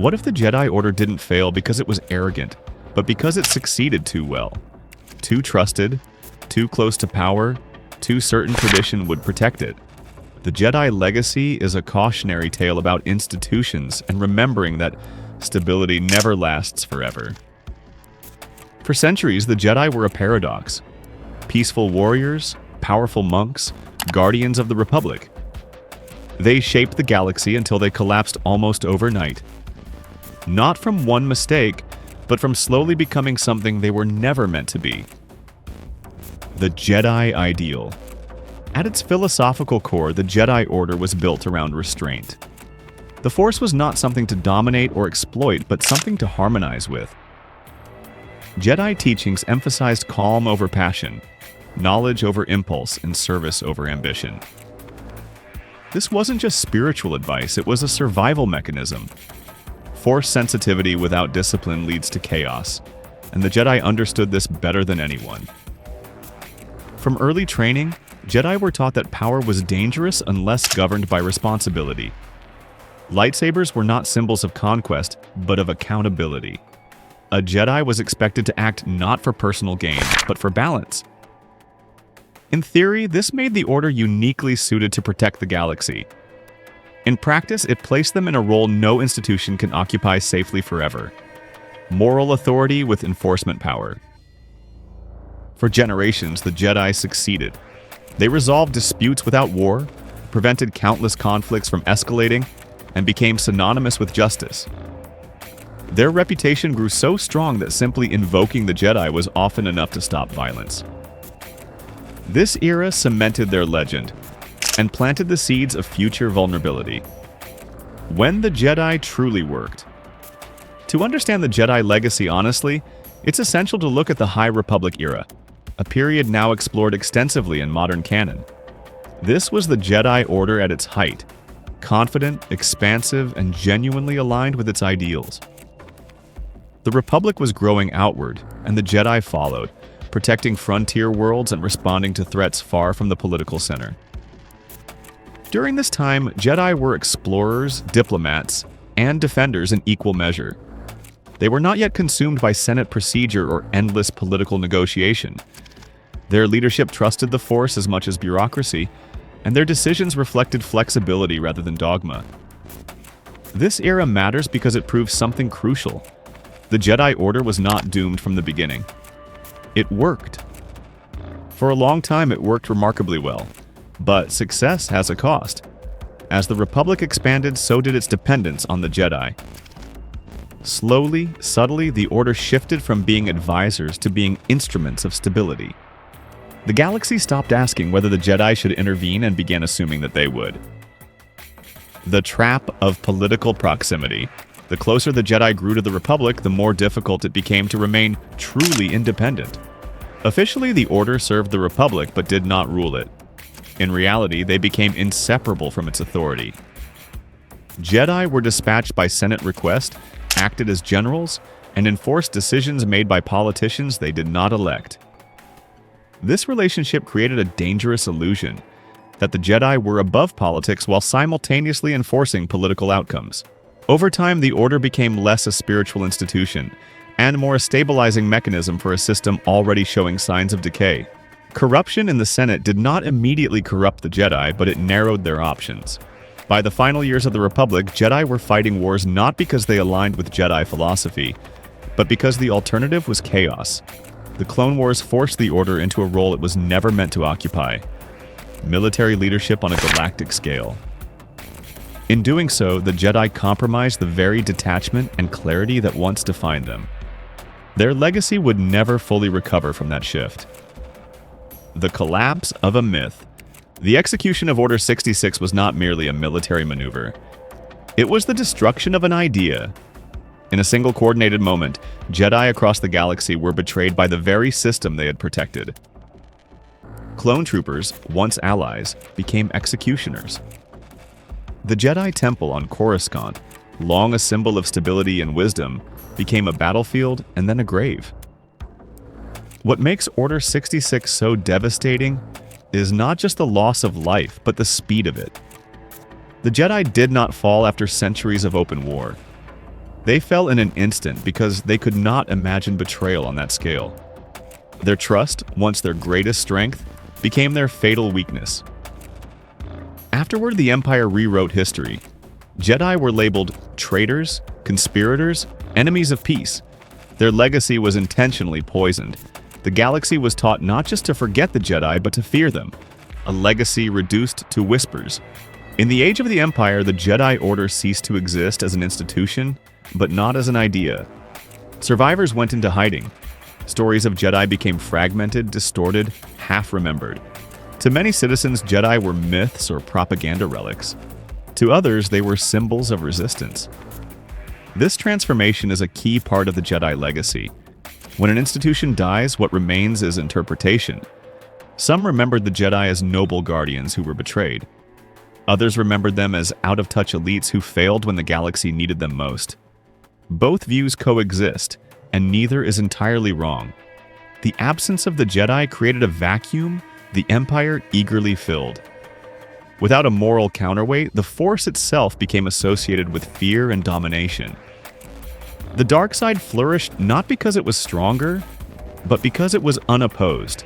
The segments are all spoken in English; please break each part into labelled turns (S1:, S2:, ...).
S1: What if the Jedi Order didn't fail because it was arrogant, but because it succeeded too well? Too trusted, too close to power, too certain tradition would protect it. The Jedi legacy is a cautionary tale about institutions and remembering that stability never lasts forever. For centuries, the Jedi were a paradox. Peaceful warriors, powerful monks, guardians of the Republic. They shaped the galaxy until they collapsed almost overnight. Not from one mistake, but from slowly becoming something they were never meant to be. The Jedi ideal. At its philosophical core, the Jedi Order was built around restraint. The Force was not something to dominate or exploit, but something to harmonize with. Jedi teachings emphasized calm over passion, knowledge over impulse, and service over ambition. This wasn't just spiritual advice, it was a survival mechanism. Force sensitivity without discipline leads to chaos, and the Jedi understood this better than anyone. From early training, Jedi were taught that power was dangerous unless governed by responsibility. Lightsabers were not symbols of conquest, but of accountability. A Jedi was expected to act not for personal gain, but for balance. In theory, this made the Order uniquely suited to protect the galaxy. In practice, it placed them in a role no institution can occupy safely forever: moral authority with enforcement power. For generations, the Jedi succeeded. They resolved disputes without war, prevented countless conflicts from escalating, and became synonymous with justice. Their reputation grew so strong that simply invoking the Jedi was often enough to stop violence. This era cemented their legend and planted the seeds of future vulnerability. When the Jedi truly worked. To understand the Jedi legacy honestly, it's essential to look at the High Republic era, a period now explored extensively in modern canon. This was the Jedi Order at its height, confident, expansive, and genuinely aligned with its ideals. The Republic was growing outward, and the Jedi followed, protecting frontier worlds and responding to threats far from the political center. During this time, Jedi were explorers, diplomats, and defenders in equal measure. They were not yet consumed by Senate procedure or endless political negotiation. Their leadership trusted the Force as much as bureaucracy, and their decisions reflected flexibility rather than dogma. This era matters because it proves something crucial. The Jedi Order was not doomed from the beginning. It worked. For a long time, it worked remarkably well. But success has a cost. As the Republic expanded, so did its dependence on the Jedi. Slowly, subtly, the Order shifted from being advisors to being instruments of stability. The galaxy stopped asking whether the Jedi should intervene and began assuming that they would. The trap of political proximity. The closer the Jedi grew to the Republic, the more difficult it became to remain truly independent. Officially, the Order served the Republic but did not rule it. In reality, they became inseparable from its authority. Jedi were dispatched by Senate request, acted as generals, and enforced decisions made by politicians they did not elect. This relationship created a dangerous illusion that the Jedi were above politics while simultaneously enforcing political outcomes. Over time, the Order became less a spiritual institution and more a stabilizing mechanism for a system already showing signs of decay. Corruption in the Senate did not immediately corrupt the Jedi, but it narrowed their options. By the final years of the Republic, Jedi were fighting wars not because they aligned with Jedi philosophy, but because the alternative was chaos. The Clone Wars forced the Order into a role it was never meant to occupy: military leadership on a galactic scale. In doing so, the Jedi compromised the very detachment and clarity that once defined them. Their legacy would never fully recover from that shift. The collapse of a myth. The execution of Order 66 was not merely a military maneuver. It was the destruction of an idea. In a single coordinated moment, Jedi across the galaxy were betrayed by the very system they had protected. Clone troopers, once allies, became executioners. The Jedi Temple on Coruscant, long a symbol of stability and wisdom, became a battlefield and then a grave. What makes Order 66 so devastating is not just the loss of life, but the speed of it. The Jedi did not fall after centuries of open war. They fell in an instant because they could not imagine betrayal on that scale. Their trust, once their greatest strength, became their fatal weakness. Afterward, the Empire rewrote history. Jedi were labeled traitors, conspirators, enemies of peace. Their legacy was intentionally poisoned. The galaxy was taught not just to forget the Jedi, but to fear them. A legacy reduced to whispers. In the age of the Empire, the Jedi Order ceased to exist as an institution, but not as an idea. Survivors went into hiding. Stories of Jedi became fragmented, distorted, half-remembered. To many citizens, Jedi were myths or propaganda relics. To others, they were symbols of resistance. This transformation is a key part of the Jedi legacy. When an institution dies, what remains is interpretation. Some remembered the Jedi as noble guardians who were betrayed. Others remembered them as out-of-touch elites who failed when the galaxy needed them most. Both views coexist, and neither is entirely wrong. The absence of the Jedi created a vacuum the Empire eagerly filled. Without a moral counterweight, the Force itself became associated with fear and domination. The dark side flourished not because it was stronger, but because it was unopposed.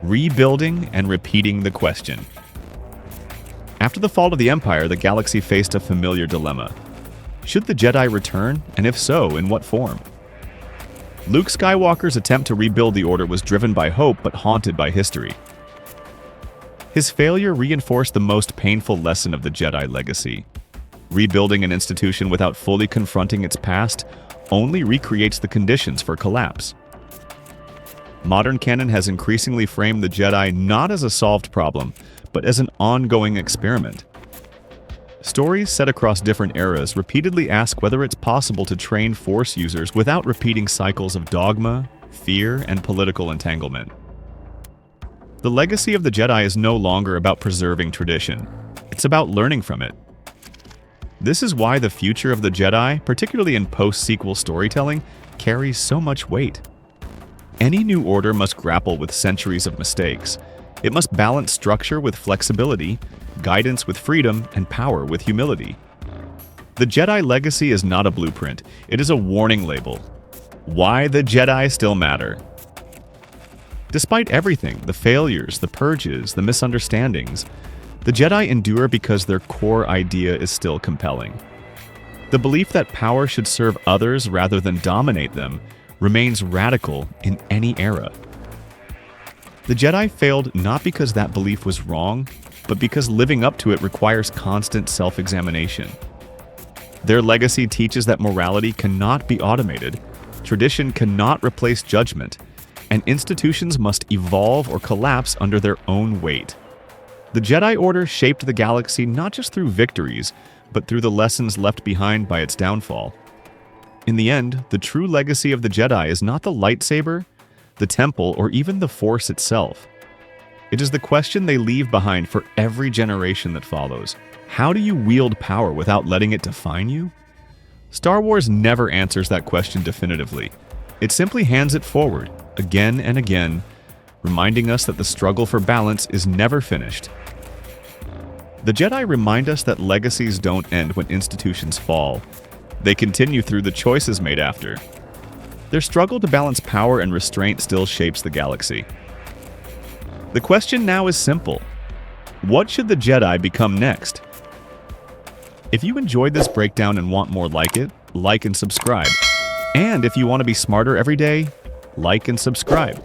S1: Rebuilding and repeating the question. After the fall of the Empire, the galaxy faced a familiar dilemma. Should the Jedi return, and if so, in what form? Luke Skywalker's attempt to rebuild the Order was driven by hope but haunted by history. His failure reinforced the most painful lesson of the Jedi legacy. Rebuilding an institution without fully confronting its past only recreates the conditions for collapse. Modern canon has increasingly framed the Jedi not as a solved problem, but as an ongoing experiment. Stories set across different eras repeatedly ask whether it's possible to train Force users without repeating cycles of dogma, fear, and political entanglement. The legacy of the Jedi is no longer about preserving tradition. It's about learning from it. This is why the future of the Jedi, particularly in post-sequel storytelling, carries so much weight. Any new order must grapple with centuries of mistakes. It must balance structure with flexibility, guidance with freedom, and power with humility. The Jedi legacy is not a blueprint, it is a warning label. Why the Jedi still matter. Despite everything, the failures, the purges, the misunderstandings, the Jedi endure because their core idea is still compelling. The belief that power should serve others rather than dominate them remains radical in any era. The Jedi failed not because that belief was wrong, but because living up to it requires constant self-examination. Their legacy teaches that morality cannot be automated, tradition cannot replace judgment, and institutions must evolve or collapse under their own weight. The Jedi Order shaped the galaxy not just through victories, but through the lessons left behind by its downfall. In the end, the true legacy of the Jedi is not the lightsaber, the temple, or even the Force itself. It is the question they leave behind for every generation that follows. How do you wield power without letting it define you? Star Wars never answers that question definitively. It simply hands it forward, again and again, reminding us that the struggle for balance is never finished. The Jedi remind us that legacies don't end when institutions fall. They continue through the choices made after. Their struggle to balance power and restraint still shapes the galaxy. The question now is simple. What should the Jedi become next? If you enjoyed this breakdown and want more like it, like and subscribe. And if you want to be smarter every day, like and subscribe.